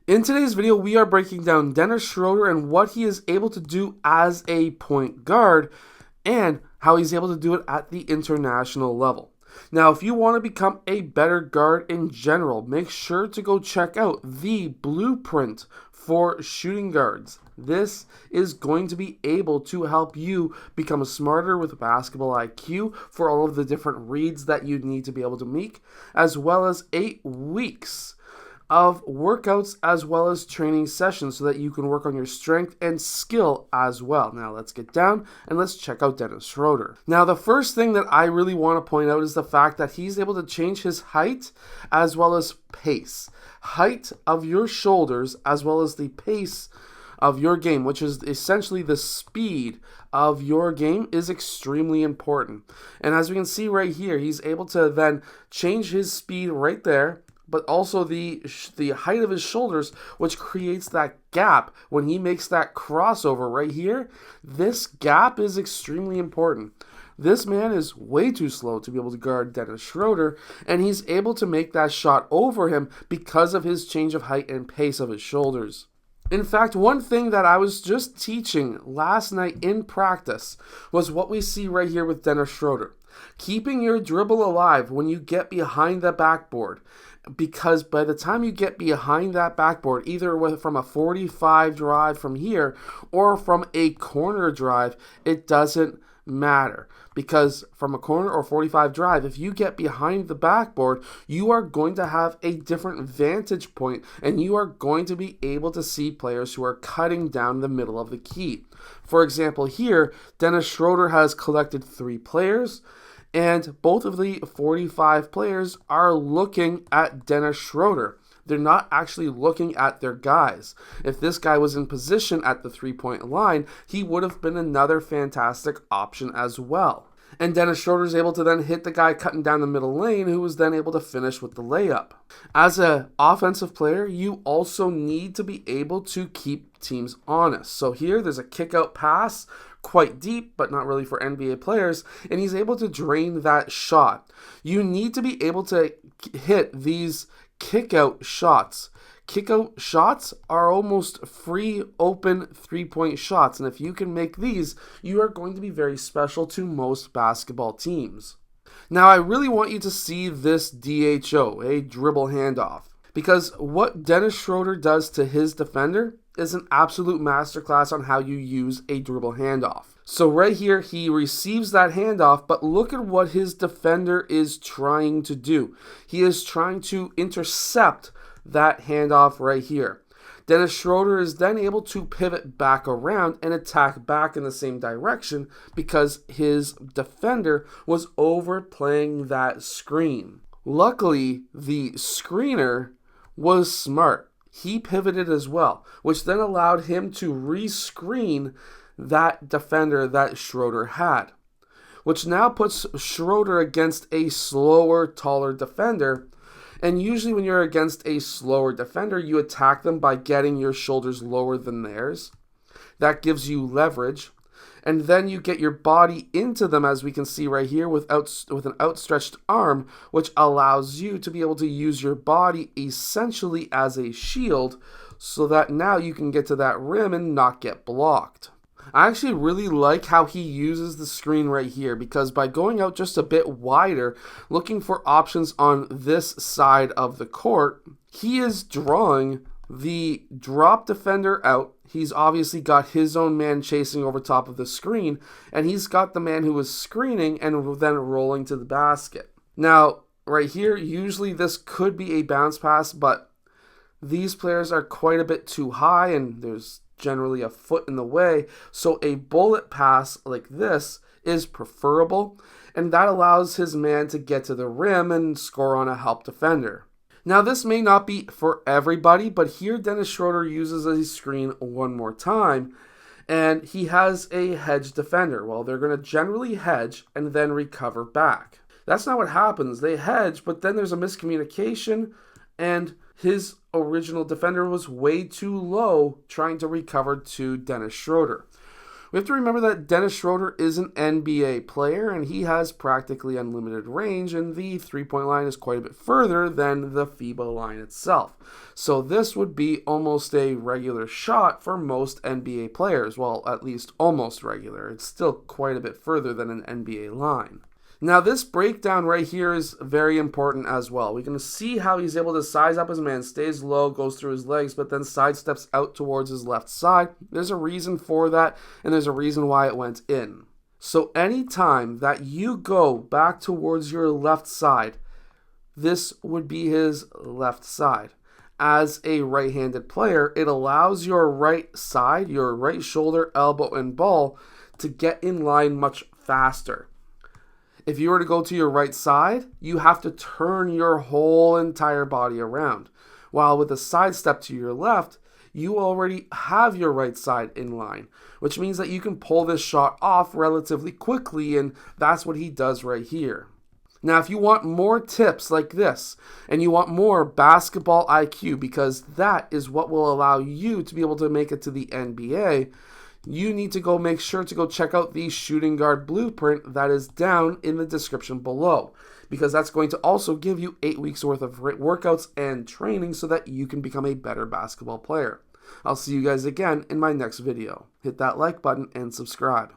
In today's video, we are breaking down Dennis Schroeder and what he is able to do as a point guard and how he's able to do it at the international level. Now, if you want to become a better guard in general, make sure to go check out the blueprint for shooting guards. This is going to be able to help you become smarter with basketball IQ for all of the different reads that you need to be able to make, as well as 8 weeks of workouts as well as training sessions so that you can work on your strength and skill as well. Now let's get down and let's check out Dennis Schroeder. Now the first thing that I really want to point out is the fact that he's able to change his height as well as pace. Height of your shoulders as well as the pace of your game, which is essentially the speed of your game, is extremely important. And as we can see right here, he's able to then change his speed right there, but also the height of his shoulders, which creates that gap when he makes that crossover right here. This gap is extremely important. This man is way too slow to be able to guard Dennis Schroeder, and he's able to make that shot over him because of his change of height and pace of his shoulders. In fact, one thing that I was just teaching last night in practice was what we see right here with Dennis Schroeder. Keeping your dribble alive when you get behind the backboard, because by the time you get behind that backboard, either from a 45 drive from here or from a corner drive, it doesn't matter. Because from a corner or 45 drive, if you get behind the backboard, you are going to have a different vantage point and you are going to be able to see players who are cutting down the middle of the key. For example, here, Dennis Schroeder has collected 3 players, and both of the 45 players are looking at Dennis Schroeder. They're not actually looking at their guys. If this guy was in position at the 3-point line, he would have been another fantastic option as well. And Dennis Schroeder is able to then hit the guy cutting down the middle lane, who was then able to finish with the layup. As an offensive player, you also need to be able to keep teams honest. So here, there's a kick-out pass, quite deep, but not really for NBA players, and he's able to drain that shot. You need to be able to hit these kick-out shots. Kick-out shots are almost free, open 3-point shots, and if you can make these, you are going to be very special to most basketball teams. Now, I really want you to see this DHO, a dribble handoff, because what Dennis Schroeder does to his defender is an absolute masterclass on how you use a dribble handoff. So right here, he receives that handoff, but look at what his defender is trying to do. He is trying to intercept that handoff right here. Dennis Schroeder is then able to pivot back around and attack back in the same direction because his defender was overplaying that screen. Luckily, the screener was smart. He pivoted as well, which then allowed him to re-screen that defender that Schroeder had, which now puts Schroeder against a slower, taller defender. And usually when you're against a slower defender, you attack them by getting your shoulders lower than theirs. That gives you leverage. And then you get your body into them, as we can see right here, with an outstretched arm, which allows you to be able to use your body essentially as a shield so that now you can get to that rim and not get blocked. I actually really like how he uses the screen right here, because by going out just a bit wider, looking for options on this side of the court, he is drawing the drop defender out. He's obviously got his own man chasing over top of the screen, and he's got the man who was screening and then rolling to the basket. Now, right here, usually this could be a bounce pass, but these players are quite a bit too high, and there's generally a foot in the way, so a bullet pass like this is preferable, and that allows his man to get to the rim and score on a help defender. Now, this may not be for everybody, but here Dennis Schroeder uses a screen one more time, and he has a hedge defender. Well, they're going to generally hedge and then recover back. That's not what happens. They hedge, but then there's a miscommunication, and his original defender was way too low trying to recover to Dennis Schroeder. We have to remember that Dennis Schro is an NBA player and he has practically unlimited range, and the three-point line is quite a bit further than the FIBA line itself. So this would be almost a regular shot for most NBA players. Well, at least almost regular. It's still quite a bit further than an NBA line. Now this breakdown right here is very important as well. We can see how he's able to size up his man, stays low, goes through his legs, but then sidesteps out towards his left side. There's a reason for that, and there's a reason why it went in. So anytime that you go back towards your left side, this would be his left side. As a right-handed player, it allows your right side, your right shoulder, elbow, and ball to get in line much faster. If you were to go to your right side, you have to turn your whole entire body around. While with a side step to your left, you already have your right side in line, which means that you can pull this shot off relatively quickly, and that's what he does right here. Now, if you want more tips like this, and you want more basketball IQ, because that is what will allow you to be able to make it to the NBA, you need to make sure to go check out the shooting guard blueprint that is down in the description below, because that's going to also give you 8 weeks worth of workouts and training so that you can become a better basketball player. I'll see you guys again in my next video. Hit that like button and subscribe.